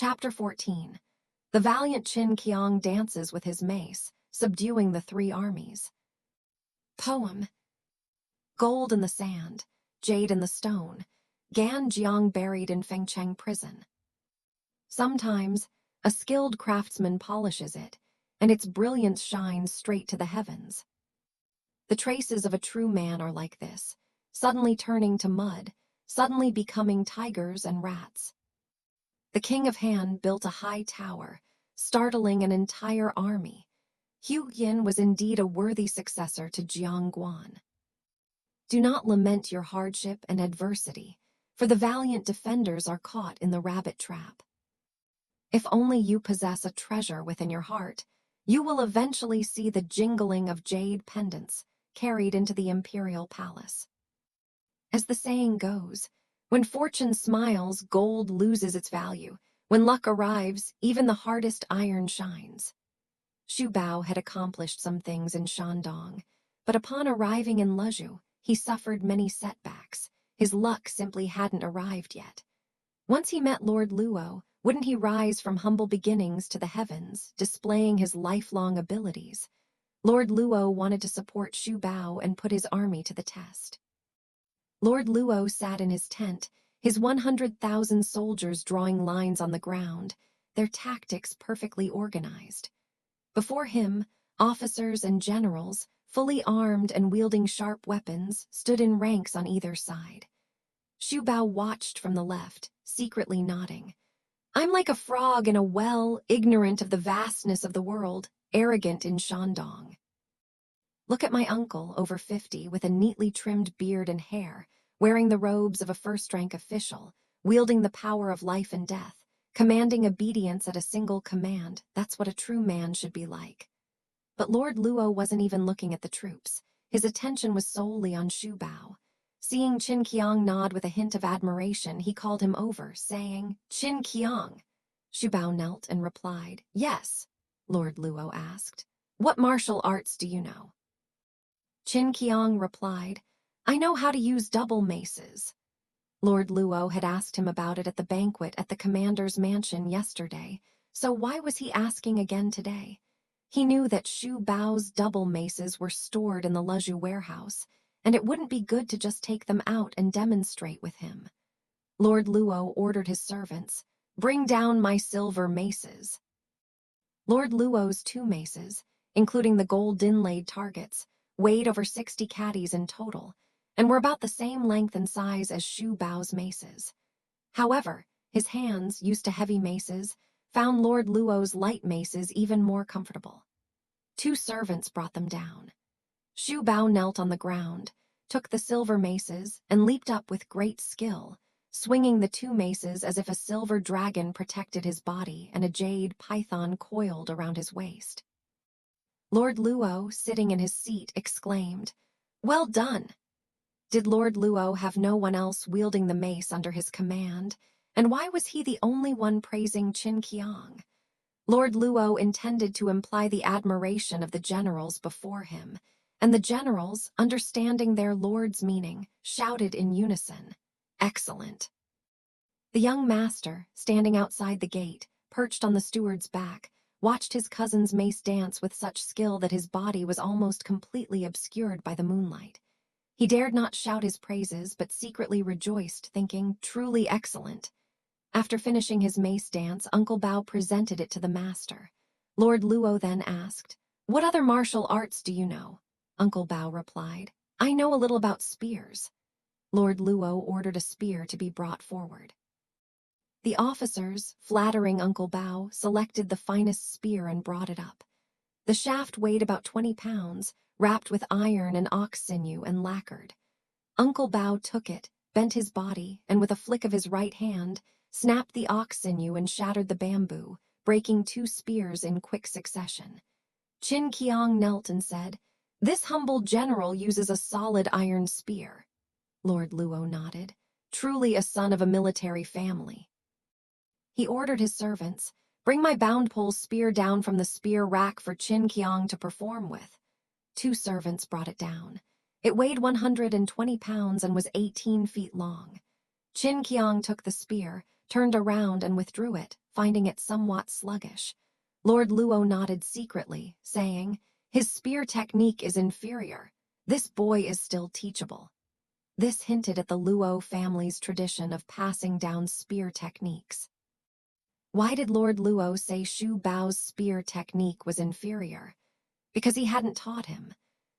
Chapter 14. The valiant Qin Qiang dances with his mace, subduing the three armies. Poem. Gold in the sand, jade in the stone, Gan Jiang buried in Fengcheng prison. Sometimes, a skilled craftsman polishes it, and its brilliance shines straight to the heavens. The traces of a true man are like this, suddenly turning to mud, suddenly becoming tigers and rats. The king of Han built a high tower, startling an entire army. Hu Yin was indeed a worthy successor to Jiang Guan. Do not lament your hardship and adversity, for the valiant defenders are caught in the rabbit trap. If only you possess a treasure within your heart, you will eventually see the jingling of jade pendants carried into the imperial palace. As the saying goes, when fortune smiles, gold loses its value. When luck arrives, even the hardest iron shines. Xu Bao had accomplished some things in Shandong, but upon arriving in Lezhou, he suffered many setbacks. His luck simply hadn't arrived yet. Once he met Lord Luo, wouldn't he rise from humble beginnings to the heavens, displaying his lifelong abilities? Lord Luo wanted to support Xu Bao and put his army to the test. Lord Luo sat in his tent, his 100,000 soldiers drawing lines on the ground, their tactics perfectly organized. Before him, officers and generals, fully armed and wielding sharp weapons, stood in ranks on either side. Xu Bao watched from the left, secretly nodding. I'm like a frog in a well, ignorant of the vastness of the world, arrogant in Shandong. Look at my uncle, over 50, with a neatly trimmed beard and hair, wearing the robes of a first-rank official, wielding the power of life and death, commanding obedience at a single command. That's what a true man should be like. But Lord Luo wasn't even looking at the troops. His attention was solely on Xu Bao. Seeing Qin Qiang nod with a hint of admiration, he called him over, saying, "Qin Qiang." Xu Bao knelt and replied, "Yes." Lord Luo asked, "What martial arts do you know?" Qin Qiang replied, "I know how to use double maces." Lord Luo had asked him about it at the banquet at the commander's mansion yesterday, so why was he asking again today? He knew that Xu Bao's double maces were stored in the Lezhou warehouse, and it wouldn't be good to just take them out and demonstrate with him. Lord Luo ordered his servants, "Bring down my silver maces." Lord Luo's 2 maces, including the gold inlaid targets, weighed over 60 caddies in total, and were about the same length and size as Xu Bao's maces. However, his hands, used to heavy maces, found Lord Luo's light maces even more comfortable. 2 servants brought them down. Xu Bao knelt on the ground, took the silver maces, and leaped up with great skill, swinging the 2 maces as if a silver dragon protected his body and a jade python coiled around his waist. Lord Luo, sitting in his seat, exclaimed, "Well done!" Did Lord Luo have no one else wielding the mace under his command, and why was he the only one praising Qin Qiang? Lord Luo intended to imply the admiration of the generals before him, and the generals, understanding their lord's meaning, shouted in unison, "Excellent!" The young master, standing outside the gate, perched on the steward's back, watched his cousin's mace dance with such skill that his body was almost completely obscured by the moonlight. He dared not shout his praises, but secretly rejoiced, thinking, "Truly excellent." After finishing his mace dance, Uncle Bao presented it to the master. Lord Luo then asked, "What other martial arts do you know?" Uncle Bao replied, "I know a little about spears." Lord Luo ordered a spear to be brought forward. The officers, flattering Uncle Bao, selected the finest spear and brought it up. The shaft weighed about 20 pounds, wrapped with iron and ox sinew and lacquered. Uncle Bao took it, bent his body, and with a flick of his right hand, snapped the ox sinew and shattered the bamboo, breaking 2 spears in quick succession. Qin Qiang knelt and said, "This humble general uses a solid iron spear." Lord Luo nodded, "Truly a son of a military family." He ordered his servants, "Bring my bound pole spear down from the spear rack for Qin Qiang to perform with." 2 servants brought it down. It weighed 120 pounds and was 18 feet long. Qin Qiang took the spear, turned around and withdrew it, finding it somewhat sluggish. Lord Luo nodded secretly, saying, "His spear technique is inferior. This boy is still teachable." This hinted at the Luo family's tradition of passing down spear techniques. Why did Lord Luo say Xu Bao's spear technique was inferior? Because he hadn't taught him.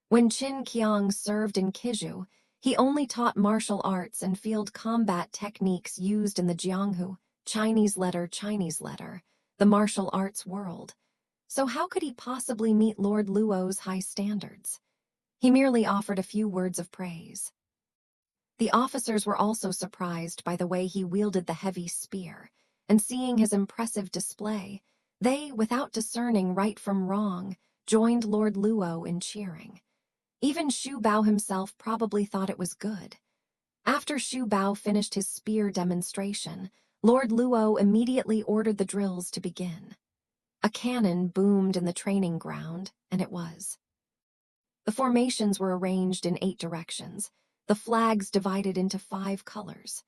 When Qin Qiang served in Qizhou, he only taught martial arts and field combat techniques used in the Jianghu, Chinese letter, the martial arts world. So how could he possibly meet Lord Luo's high standards? He merely offered a few words of praise. The officers were also surprised by the way he wielded the heavy spear, and seeing his impressive display, they, without discerning right from wrong, joined Lord Luo in cheering. Even Xu Bao himself probably thought it was good. After Xu Bao finished his spear demonstration, Lord Luo immediately ordered the drills to begin. A cannon boomed in the training ground, and it was. The formations were arranged in 8 directions, the flags divided into 5 colors.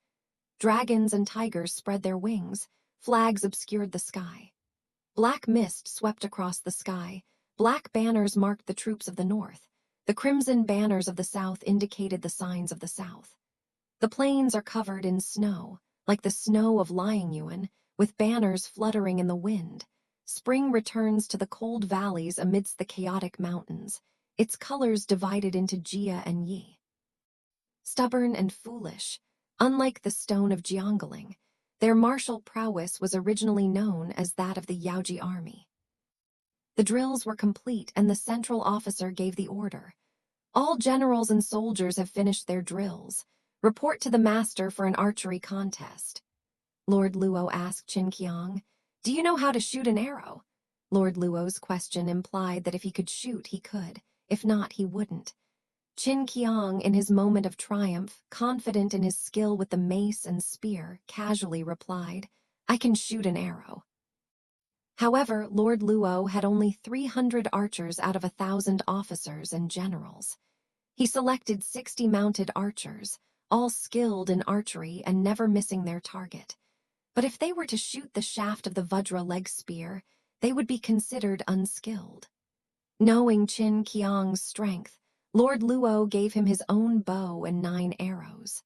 Dragons and tigers spread their wings, flags obscured the sky. Black mist swept across the sky, black banners marked the troops of the north. The crimson banners of the south indicated the signs of the south. The plains are covered in snow, like the snow of Liangyuan, with banners fluttering in the wind. Spring returns to the cold valleys amidst the chaotic mountains, its colors divided into Jia and Yi. Stubborn and foolish, unlike the stone of Jiangling, their martial prowess was originally known as that of the Yaoji army. The drills were complete and the central officer gave the order. "All generals and soldiers have finished their drills. Report to the master for an archery contest." Lord Luo asked Qin Qiang, "Do you know how to shoot an arrow?" Lord Luo's question implied that if he could shoot, he could. If not, he wouldn't. Qin Qiang, in his moment of triumph, confident in his skill with the mace and spear, casually replied, "I can shoot an arrow." However, Lord Luo had only 300 archers out of 1,000 officers and generals. He selected 60 mounted archers, all skilled in archery and never missing their target. But if they were to shoot the shaft of the Vajra leg spear, they would be considered unskilled. Knowing Qin Qiang's strength, Lord Luo gave him his own bow and 9 arrows.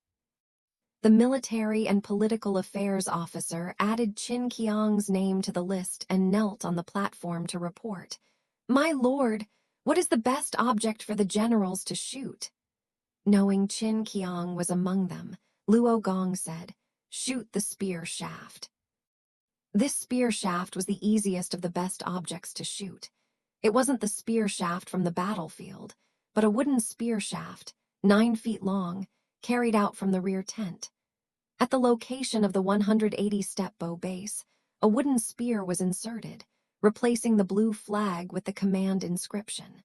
The military and political affairs officer added Qin Qiang's name to the list and knelt on the platform to report, "My lord, what is the best object for the generals to shoot?" Knowing Qin Qiang was among them, Luo Gong said, "Shoot the spear shaft." This spear shaft was the easiest of the best objects to shoot. It wasn't the spear shaft from the battlefield, but a wooden spear shaft, 9 feet long, carried out from the rear tent. At the location of the 180-step bow base, a wooden spear was inserted, replacing the blue flag with the command inscription.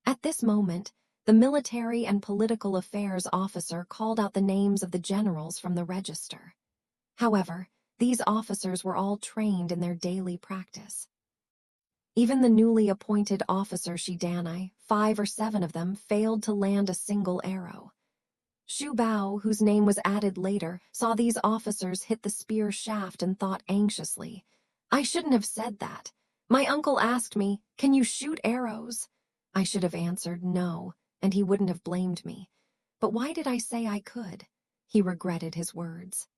At this moment, the military and political affairs officer called out the names of the generals from the register. However, these officers were all trained in their daily practice. Even the newly appointed officer Shidanai, 5 or 7 of them, failed to land a single arrow. Xu Bao, whose name was added later, saw these officers hit the spear shaft and thought anxiously, "I shouldn't have said that. My uncle asked me, 'Can you shoot arrows?' I should have answered no, and he wouldn't have blamed me. But why did I say I could?" He regretted his words.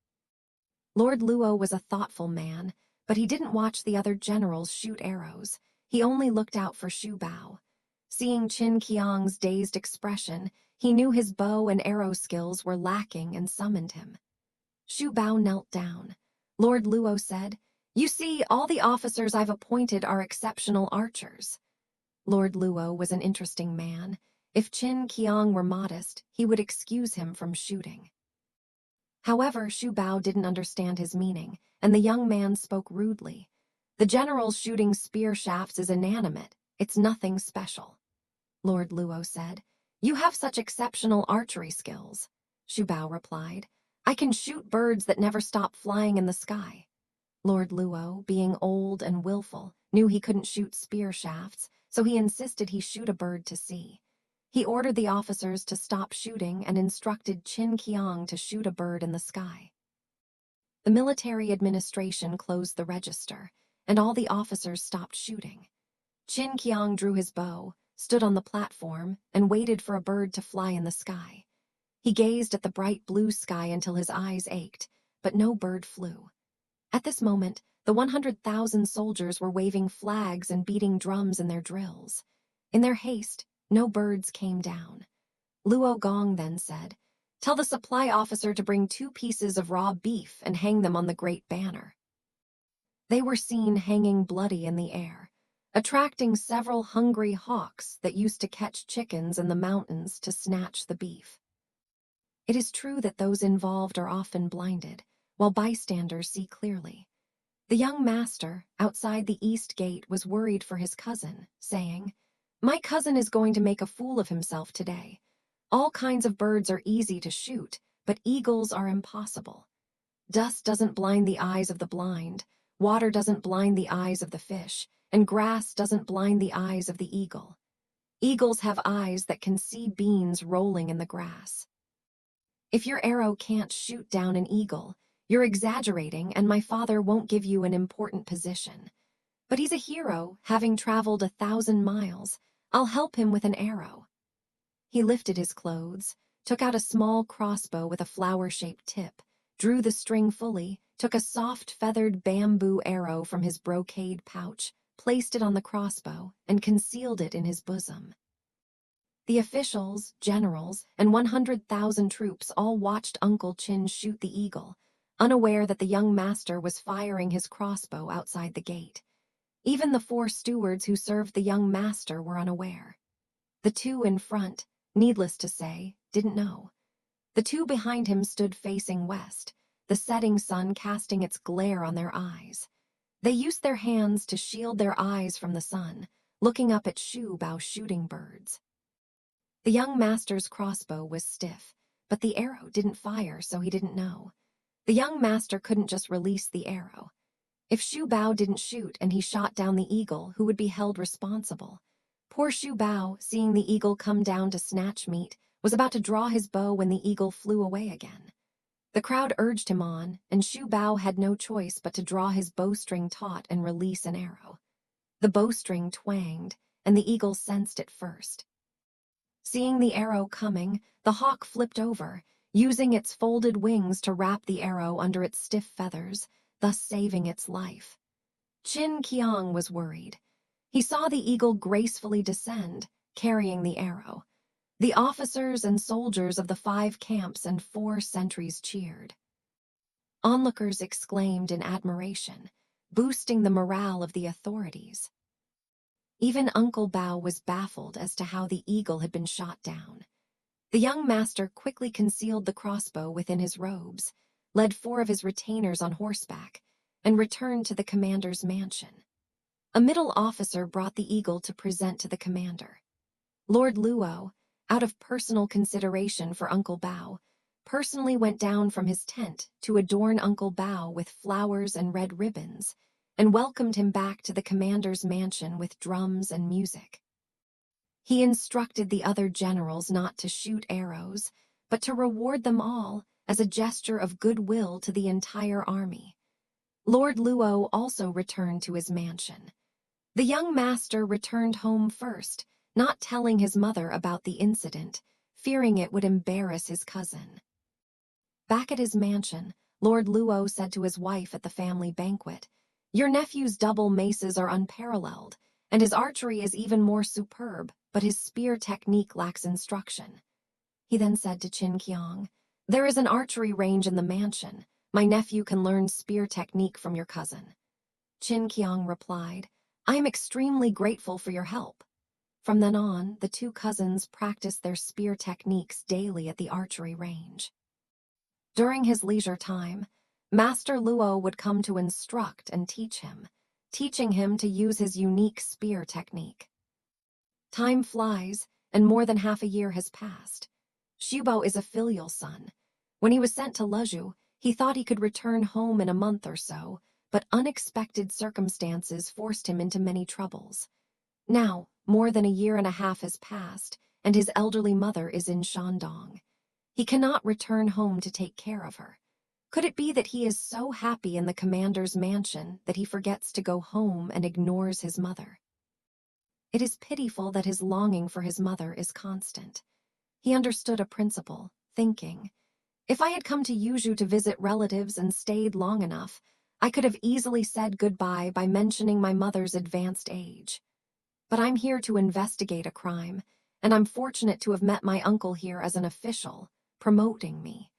Lord Luo was a thoughtful man, but he didn't watch the other generals shoot arrows. He only looked out for Xu Bao. Seeing Qin Qiang's dazed expression, he knew his bow and arrow skills were lacking and summoned him. Xu Bao knelt down. Lord Luo said, "You see, all the officers I've appointed are exceptional archers." Lord Luo was an interesting man. If Qin Qiang were modest, he would excuse him from shooting. However, Xu Bao didn't understand his meaning, and the young man spoke rudely. "The general's shooting spear shafts is inanimate. It's nothing special." Lord Luo said, "You have such exceptional archery skills." Xu Bao replied, "I can shoot birds that never stop flying in the sky." Lord Luo, being old and willful, knew he couldn't shoot spear shafts, so he insisted he shoot a bird to see. He ordered the officers to stop shooting and instructed Qin Qiang to shoot a bird in the sky. The military administration closed the register, and all the officers stopped shooting. Qin Qiang drew his bow, stood on the platform, and waited for a bird to fly in the sky. He gazed at the bright blue sky until his eyes ached, but no bird flew. At this moment, the 100,000 soldiers were waving flags and beating drums in their drills. In their haste, no birds came down. Luo Gong then said, "Tell the supply officer to bring 2 pieces of raw beef and hang them on the great banner." They were seen hanging bloody in the air, attracting several hungry hawks that used to catch chickens in the mountains to snatch the beef. It is true that those involved are often blinded, while bystanders see clearly. The young master, outside the east gate, was worried for his cousin, saying, "My cousin is going to make a fool of himself today. All kinds of birds are easy to shoot, but eagles are impossible. Dust doesn't blind the eyes of the blind, water doesn't blind the eyes of the fish, and grass doesn't blind the eyes of the eagle. Eagles have eyes that can see beans rolling in the grass. If your arrow can't shoot down an eagle, you're exaggerating, and my father won't give you an important position. But he's a hero, having traveled 1,000 miles. I'll help him with an arrow." He lifted his clothes, took out a small crossbow with a flower-shaped tip, drew the string fully, took a soft feathered bamboo arrow from his brocade pouch, placed it on the crossbow, and concealed it in his bosom. The officials, generals, and 100,000 troops all watched Uncle Qin shoot the eagle, unaware that the young master was firing his crossbow outside the gate. Even the 4 stewards who served the young master were unaware. The 2 in front, needless to say, didn't know. The 2 behind him stood facing west, the setting sun casting its glare on their eyes. They used their hands to shield their eyes from the sun, looking up at Shu Bao shooting birds. The young master's crossbow was stiff, but the arrow didn't fire, so he didn't know. The young master couldn't just release the arrow. If Shu Bao didn't shoot and he shot down the eagle, who would be held responsible? Poor Shu Bao, seeing the eagle come down to snatch meat, was about to draw his bow when the eagle flew away again. The crowd urged him on, and Shu Bao had no choice but to draw his bowstring taut and release an arrow. The bowstring twanged, and the eagle sensed it first. Seeing the arrow coming, the hawk flipped over, using its folded wings to wrap the arrow under its stiff feathers, thus saving its life. Qin Qiang was worried. He saw the eagle gracefully descend, carrying the arrow. The officers and soldiers of the 5 camps and 4 sentries cheered. Onlookers exclaimed in admiration, boosting the morale of the authorities. Even Uncle Bao was baffled as to how the eagle had been shot down. The young master quickly concealed the crossbow within his robes, led 4 of his retainers on horseback, and returned to the commander's mansion. A middle officer brought the eagle to present to the commander. Lord Luo, out of personal consideration for Uncle Bao, personally went down from his tent to adorn Uncle Bao with flowers and red ribbons, and welcomed him back to the commander's mansion with drums and music. He instructed the other generals not to shoot arrows, but to reward them all as a gesture of goodwill to the entire army. Lord Luo also returned to his mansion. The young master returned home first, not telling his mother about the incident, fearing it would embarrass his cousin. Back at his mansion, Lord Luo said to his wife at the family banquet, "Your nephew's double maces are unparalleled, and his archery is even more superb, but his spear technique lacks instruction." He then said to Qin Qiang, "There is an archery range in the mansion. My nephew can learn spear technique from your cousin." Qin Qiang replied, "I am extremely grateful for your help." From then on, the 2 cousins practiced their spear techniques daily at the archery range. During his leisure time, Master Luo would come to instruct and teach him, teaching him to use his unique spear technique. Time flies, and more than half a year has passed. Shubo is a filial son. When he was sent to Lezhu, he thought he could return home in a month or so, but unexpected circumstances forced him into many troubles. Now, more than a year and a half has passed, and his elderly mother is in Shandong. He cannot return home to take care of her. Could it be that he is so happy in the commander's mansion that he forgets to go home and ignores his mother? It is pitiful that his longing for his mother is constant. He understood a principle, thinking, if I had come to Yuju to visit relatives and stayed long enough, I could have easily said goodbye by mentioning my mother's advanced age. But I'm here to investigate a crime, and I'm fortunate to have met my uncle here as an official, promoting me.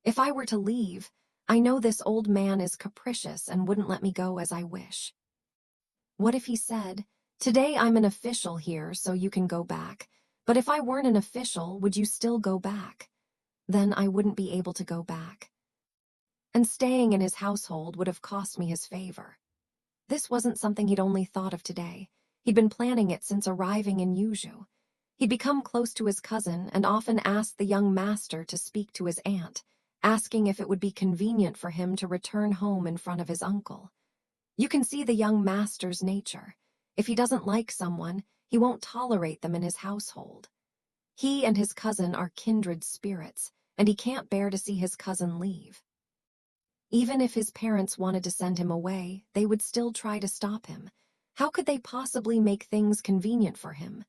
If I were to leave, I know this old man is capricious and wouldn't let me go as I wish. What if he said, today I'm an official here, so you can go back, but if I weren't an official, would you still go back? Then I wouldn't be able to go back. And staying in his household would have cost me his favor. This wasn't something he'd only thought of today. He'd been planning it since arriving in Yuju. He'd become close to his cousin and often asked the young master to speak to his aunt, asking if it would be convenient for him to return home in front of his uncle. You can see the young master's nature. If he doesn't like someone, he won't tolerate them in his household. He and his cousin are kindred spirits, and he can't bear to see his cousin leave. Even if his parents wanted to send him away, they would still try to stop him. How could they possibly make things convenient for him?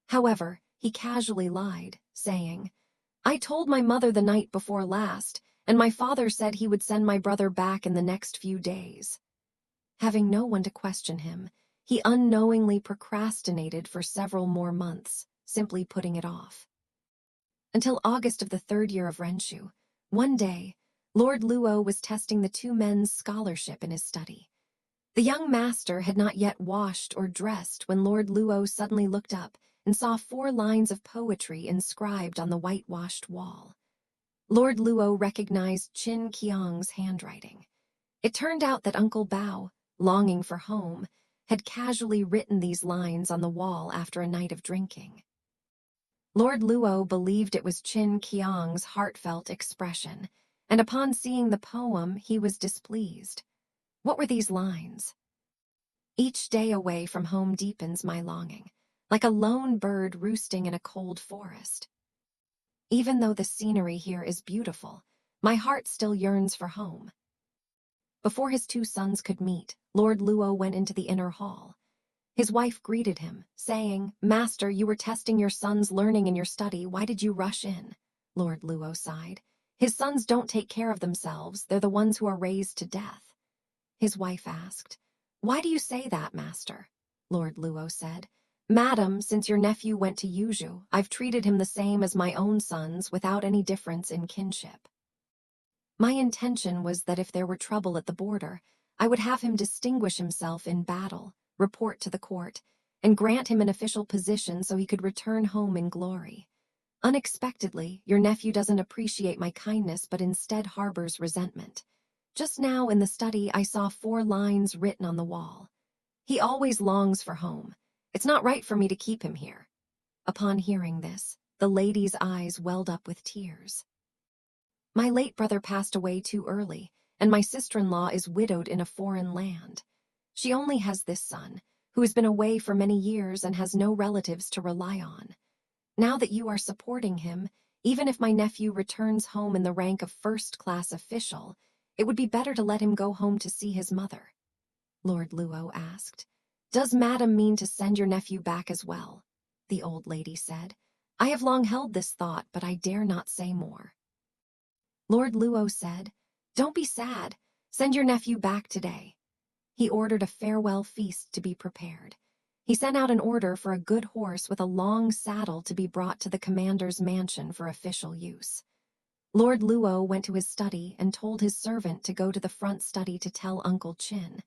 However, he casually lied, saying, I told my mother the night before last, and my father said he would send my brother back in the next few days. Having no one to question him, he unknowingly procrastinated for several more months, simply putting it off. Until August of the third year of Renshu, one day, Lord Luo was testing the two men's scholarship in his study. The young master had not yet washed or dressed when Lord Luo suddenly looked up and saw 4 lines of poetry inscribed on the whitewashed wall. Lord Luo recognized Qin Qiang's handwriting. It turned out that Uncle Bao, longing for home, had casually written these lines on the wall after a night of drinking. Lord Luo believed it was Qin Qiang's heartfelt expression, and upon seeing the poem, he was displeased. What were these lines? Each day away from home deepens my longing, like a lone bird roosting in a cold forest. Even though the scenery here is beautiful, my heart still yearns for home. Before his 2 sons could meet, Lord Luo went into the inner hall. His wife greeted him, saying, Master, you were testing your son's learning in your study. Why did you rush in? Lord Luo sighed. His sons don't take care of themselves. They're the ones who are raised to death. His wife asked, Why do you say that, Master? Lord Luo said, Madam, since your nephew went to Yuju, I've treated him the same as my own sons without any difference in kinship. My intention was that if there were trouble at the border, I would have him distinguish himself in battle, report to the court, and grant him an official position so he could return home in glory. Unexpectedly, your nephew doesn't appreciate my kindness but instead harbors resentment. Just now in the study, I saw 4 lines written on the wall. He always longs for home. It's not right for me to keep him here. Upon hearing this, the lady's eyes welled up with tears. My late brother passed away too early, and my sister-in-law is widowed in a foreign land. She only has this son, who has been away for many years and has no relatives to rely on. Now that you are supporting him, even if my nephew returns home in the rank of first-class official, it would be better to let him go home to see his mother. Lord Luo asked, Does Madam mean to send your nephew back as well? The old lady said, I have long held this thought, but I dare not say more. Lord Luo said, Don't be sad. Send your nephew back today. He ordered a farewell feast to be prepared. He sent out an order for a good horse with a long saddle to be brought to the commander's mansion for official use. Lord Luo went to his study and told his servant to go to the front study to tell Uncle Qin.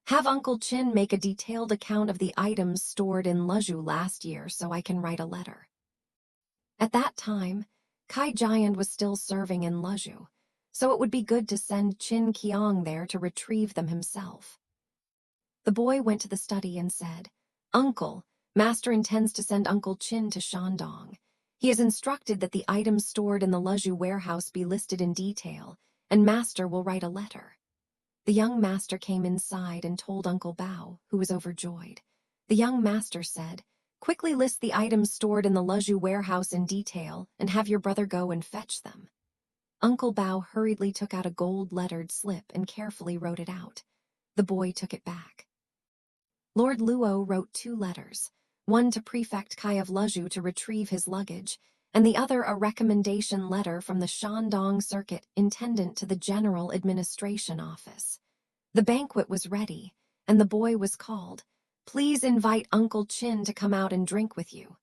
Have Uncle Qin make a detailed account of the items stored in Leju last year so I can write a letter. At that time, Kai Giant was still serving in Leju, so it would be good to send Qin Qiang there to retrieve them himself. The boy went to the study and said, Uncle, Master intends to send Uncle Qin to Shandong. He has instructed that the items stored in the Leju warehouse be listed in detail, and Master will write a letter. The young master came inside and told Uncle Bao, who was overjoyed. The young master said, Quickly list the items stored in the Leju warehouse in detail and have your brother go and fetch them. Uncle Bao hurriedly took out a gold-lettered slip and carefully wrote it out. The boy took it back. Lord Luo wrote 2 letters, one to Prefect Kai of Luzhu to retrieve his luggage, and the other a recommendation letter from the Shandong Circuit Intendant to the General Administration Office. The banquet was ready, and the boy was called. "Please invite Uncle Chin to come out and drink with you."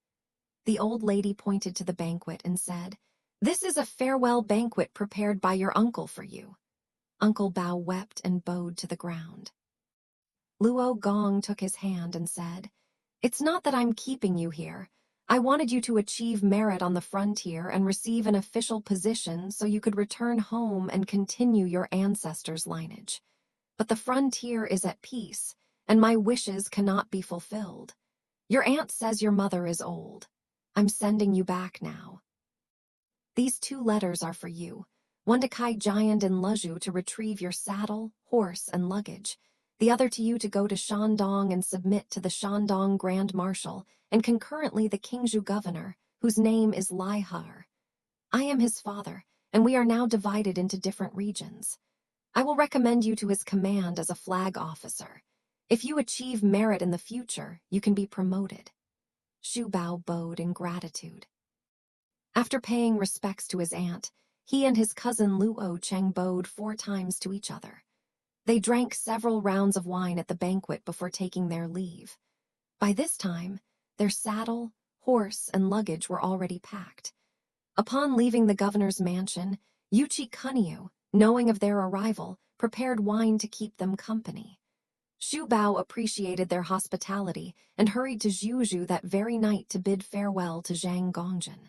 The old lady pointed to the banquet and said, "This is a farewell banquet prepared by your uncle for you." Uncle Bao wept and bowed to the ground. Luo Gong took his hand and said, "It's not that I'm keeping you here. I wanted you to achieve merit on the frontier and receive an official position so you could return home and continue your ancestors' lineage. But the frontier is at peace, and my wishes cannot be fulfilled. Your aunt says your mother is old. I'm sending you back now. These 2 letters are for you, one to Kai Giant in Luzhu to retrieve your saddle, horse, and luggage, the other to you to go to Shandong and submit to the Shandong Grand Marshal and concurrently the Qingzhou governor, whose name is Lai Har. I am his father, and we are now divided into different regions. I will recommend you to his command as a flag officer. If you achieve merit in the future, you can be promoted." Xu Bao bowed in gratitude. After paying respects to his aunt, he and his cousin Luo Cheng bowed 4 times to each other. They drank several rounds of wine at the banquet before taking their leave. By this time, their saddle, horse, and luggage were already packed. Upon leaving the governor's mansion, Yuchi Kunio, knowing of their arrival, prepared wine to keep them company. Xu Bao appreciated their hospitality and hurried to Zhuzhou that very night to bid farewell to Zhang Gongjin.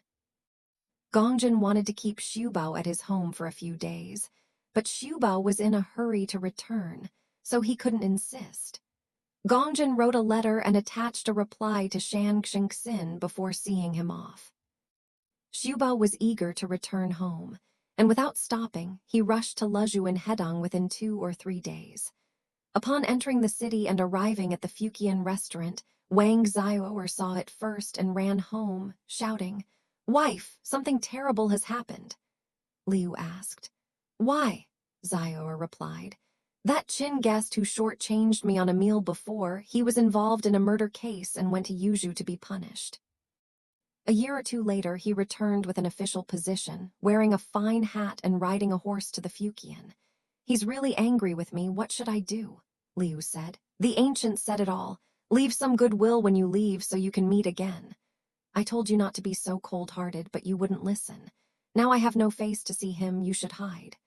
Gongjin wanted to keep Xu Bao at his home for a few days, but Xu Bao was in a hurry to return, so he couldn't insist. Gongjin wrote a letter and attached a reply to Shan Xingxin before seeing him off. Xu Bao was eager to return home, and without stopping, he rushed to Luzhu and Hedong within 2 or 3 days. Upon entering the city and arriving at the Fujian restaurant, Wang Xiaoer saw it first and ran home, shouting, "Wife, something terrible has happened." Liu asked. "Why?" Xiaoer replied. "That Qin guest who shortchanged me on a meal before, he was involved in a murder case and went to Yuzhou to be punished." A year or 2 later, he returned with an official position, wearing a fine hat and riding a horse to the Fujian. "He's really angry with me. What should I do?" Liu said. "The ancient said it all. Leave some goodwill when you leave so you can meet again. I told you not to be so cold-hearted, but you wouldn't listen. Now I have no face to see him, you should hide."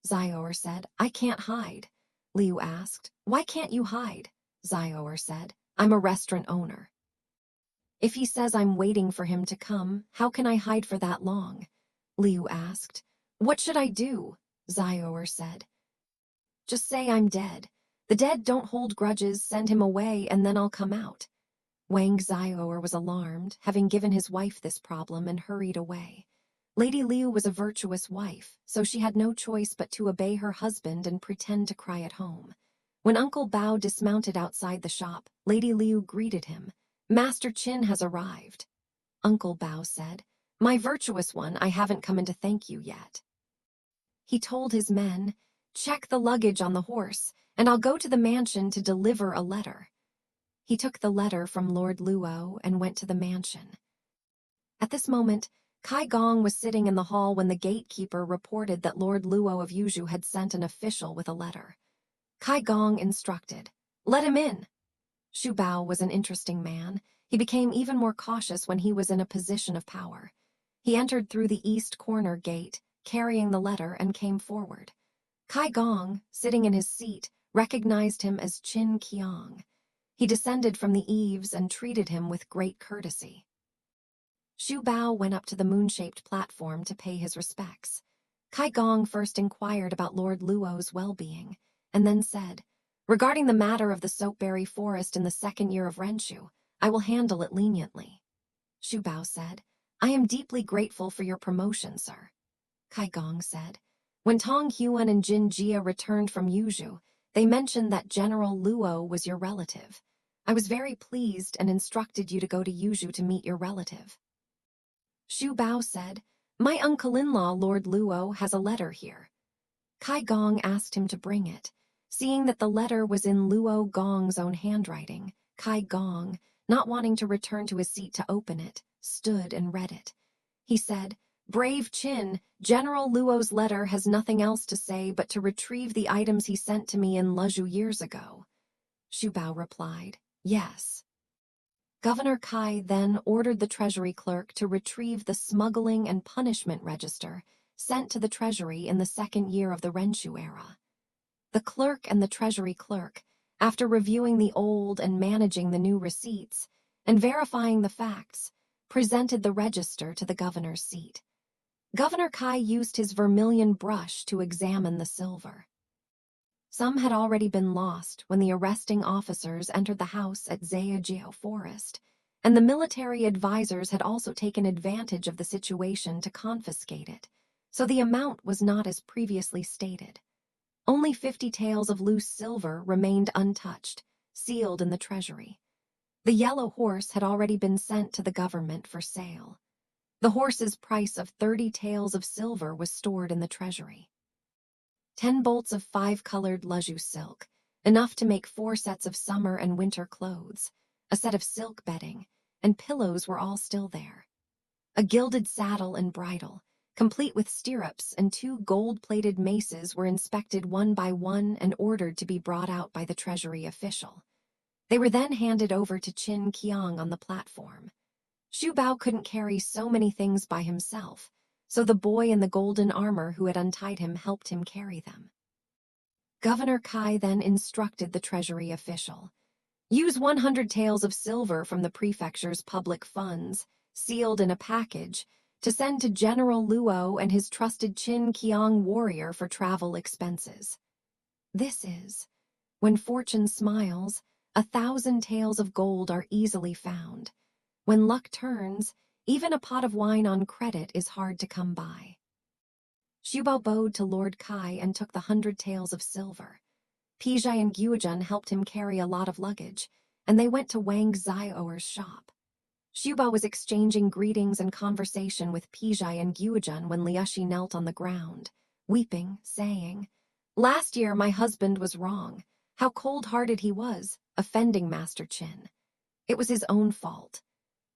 Xiaoer said, "I can't hide." Liu asked, "Why can't you hide?" Xiaoer said, "I'm a restaurant owner. If he says I'm waiting for him to come, how can I hide for that long?" Liu asked. "What should I do?" Xiaoer said. "Just say I'm dead. The dead don't hold grudges, send him away, and then I'll come out." Wang Xiaoer was alarmed, having given his wife this problem, and hurried away. Lady Liu was a virtuous wife, so she had no choice but to obey her husband and pretend to cry at home. When Uncle Bao dismounted outside the shop, Lady Liu greeted him. "Master Qin has arrived." Uncle Bao said, "My virtuous one, I haven't come in to thank you yet." He told his men, "Check the luggage on the horse, and I'll go to the mansion to deliver a letter." He took the letter from Lord Luo and went to the mansion. At this moment, Kai Gong was sitting in the hall when the gatekeeper reported that Lord Luo of Yuzhou had sent an official with a letter. Kai Gong instructed, "Let him in." Xu Bao was an interesting man. He became even more cautious when he was in a position of power. He entered through the east corner gate, carrying the letter, and came forward. Kai Gong, sitting in his seat, recognized him as Qin Qiang. He descended from the eaves and treated him with great courtesy. Xu Bao went up to the moon-shaped platform to pay his respects. Kai Gong first inquired about Lord Luo's well-being, and then said, "Regarding the matter of the soapberry forest in the 2nd year of Renshu, I will handle it leniently." Xu Bao said, "I am deeply grateful for your promotion, sir." Kai Gong said, "When Tong Huan and Jin Jia returned from Yuzhou, they mentioned that General Luo was your relative. I was very pleased and instructed you to go to Yuzhou to meet your relative." Xu Bao said, My uncle-in-law, Lord Luo, has a letter here. Kai Gong asked him to bring it. Seeing that the letter was in Luo Gong's own handwriting, Kai Gong, not wanting to return to his seat to open it, stood and read it. He said, "Brave Qin, General Luo's letter has nothing else to say but to retrieve the items he sent to me in Lezhou years ago." Xu Bao replied, "Yes." Governor Kai then ordered the treasury clerk to retrieve the smuggling and punishment register sent to the treasury in the second year of the Renshu era. The clerk and the treasury clerk, after reviewing the old and managing the new receipts and verifying the facts, presented the register to the governor's seat. Governor Kai used his vermilion brush to examine the silver. Some had already been lost when the arresting officers entered the house at Zhejiao Forest, and the military advisors had also taken advantage of the situation to confiscate it, so the amount was not as previously stated. Only 50 taels of loose silver remained untouched, sealed in the treasury. The yellow horse had already been sent to the government for sale. The horse's price of 30 taels of silver was stored in the treasury. 10 bolts of 5-colored Lezhou silk, enough to make 4 sets of summer and winter clothes, a set of silk bedding, and pillows were all still there. A gilded saddle and bridle, complete with stirrups, and 2 gold-plated maces were inspected one by one and ordered to be brought out by the treasury official. They were then handed over to Qin Qiang on the platform. Xu Bao couldn't carry so many things by himself, so the boy in the golden armor who had untied him helped him carry them. Governor Kai then instructed the treasury official, "Use 100 taels of silver from the prefecture's public funds, sealed in a package, to send to General Luo and his trusted Qin Qiang warrior for travel expenses." This is, when fortune smiles, 1,000 taels of gold are easily found. When luck turns, even a pot of wine on credit is hard to come by. Xu Bao bowed to Lord Kai and took the 100 taels of silver. Pijai and Guojun helped him carry a lot of luggage, and they went to Wang Zioer's shop. Xu Bao was exchanging greetings and conversation with Pijai and Guojun when Liushi knelt on the ground, weeping, saying, "Last year my husband was wrong. How cold-hearted he was, offending Master Qin. It was his own fault.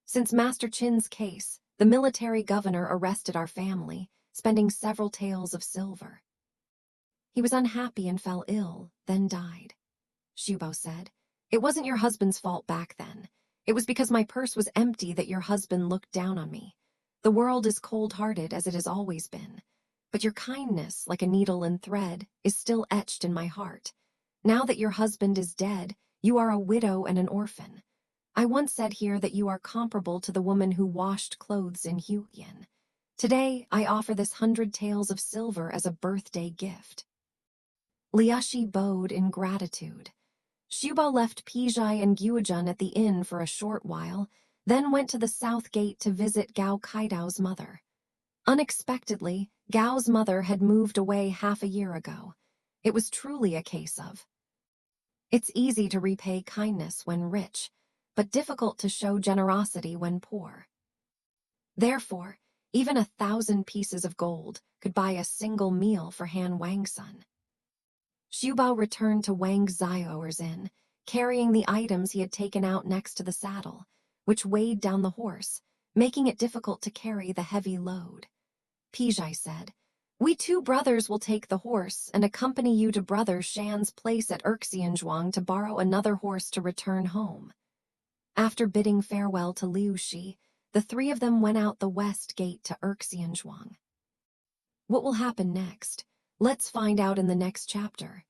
Since Master Qin's case, the military governor arrested our family, spending several taels of silver. He was unhappy and fell ill, then died." Xu Bao said, "It wasn't your husband's fault back then. It was because my purse was empty that your husband looked down on me. The world is cold-hearted as it has always been. But your kindness, like a needle and thread, is still etched in my heart. Now that your husband is dead, you are a widow and an orphan. I once said here that you are comparable to the woman who washed clothes in Huyin. Today, I offer this 100 taels of silver as a birthday gift." Liushi bowed in gratitude. Xu Bao left Pijai and Guojun at the inn for a short while, then went to the south gate to visit Gao Kaidao's mother. Unexpectedly, Gao's mother had moved away half a year ago. It was truly a case of, "It's easy to repay kindness when rich, but difficult to show generosity when poor." Therefore, even 1,000 pieces of gold could buy a single meal for Han Wangsun. Xu Bao returned to Wang Zioer's inn, carrying the items he had taken out next to the saddle, which weighed down the horse, making it difficult to carry the heavy load. Pijai said, "We 2 brothers will take the horse and accompany you to Brother Shan's place at Erxianzhuang to borrow another horse to return home." After bidding farewell to Liu Shi, the 3 of them went out the west gate to Erxianzhuang. What will happen next? Let's find out in the next chapter.